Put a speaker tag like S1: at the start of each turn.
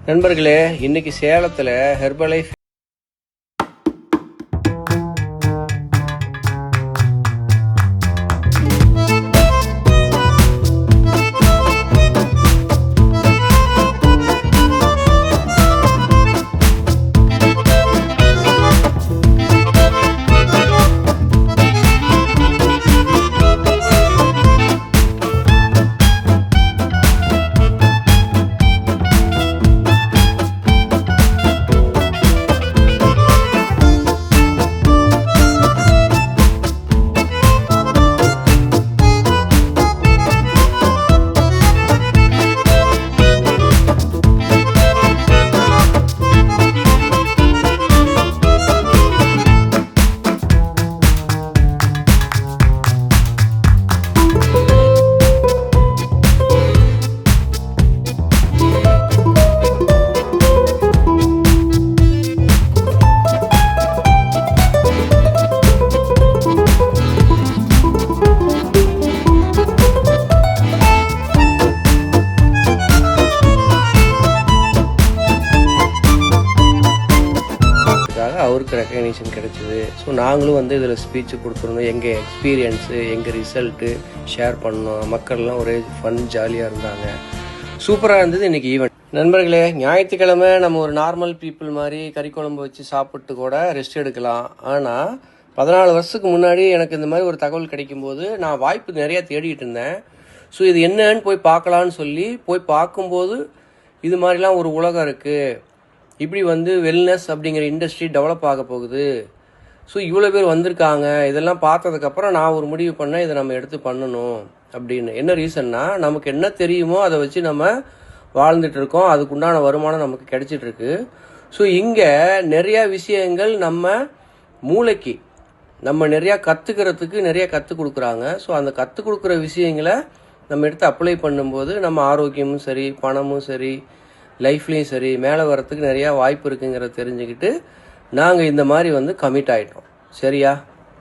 S1: நண்பர்களே, இன்னைக்கு சேலத்தில் ஹெர்பலைஃப் அவருக்கு ரெக்கக்னேஷன் கிடைச்சிது. ஸோ நாங்களும் இதில் ஸ்பீச்சு கொடுத்துருந்தோம். எங்கள் எக்ஸ்பீரியன்ஸு, எங்கள் ரிசல்ட்டு ஷேர் பண்ணோம். மக்கள்லாம் ஒரே ஃபன் ஜாலியாக இருந்தாங்க. சூப்பராக இருந்தது இன்றைக்கி ஈவெண்ட். நண்பர்களே, ஞாயிற்றுக்கிழமை நம்ம ஒரு நார்மல் பீப்புள் மாதிரி கறி குழம்பு வச்சு சாப்பிட்டு கூட ரெஸ்ட் எடுக்கலாம். ஆனால் 14 வருஷத்துக்கு முன்னாடி எனக்கு இந்த மாதிரி ஒரு தகவல் கிடைக்கும்போது நான் வாய்ப்பு நிறையா தேடிட்டு இருந்தேன். ஸோ இது என்னன்னு போய் பார்க்கலான்னு சொல்லி போய் பார்க்கும்போது இது மாதிரிலாம் ஒரு உலகம் இருக்குது, இப்படி வெல்னஸ் அப்படிங்கிற இண்டஸ்ட்ரி டெவலப் ஆக போகுது, ஸோ இவ்வளோ பேர் வந்திருக்காங்க, இதெல்லாம் பார்த்ததுக்கப்புறம் நான் ஒரு முடிவு பண்ணேன், இதை நம்ம எடுத்து பண்ணணும் அப்படின்னு. என்ன ரீசன்னா, நமக்கு என்ன தெரியுமோ அதை வச்சு நம்ம வாழ்ந்துட்டு இருக்கோம், அதுக்குண்டான வருமானம் நமக்கு கிடைச்சிட்ருக்கு. ஸோ இங்கே நிறையா விஷயங்கள் நம்ம மூளைக்கு நம்ம நிறையா கற்றுக்கிறதுக்கு நிறையா கற்றுக் கொடுக்குறாங்க. ஸோ அந்த கற்றுக் கொடுக்குற விஷயங்களை நம்ம எடுத்து அப்ளை பண்ணும்போது நம்ம ஆரோக்கியமும் சரி, பணமும் சரி, லைஃப்லேயும் சரி மேலே வரத்துக்கு நிறையா வாய்ப்பு இருக்குங்கிறத தெரிஞ்சுக்கிட்டு நாங்கள் இந்த மாதிரி கமிட் ஆகிட்டோம். சரியா?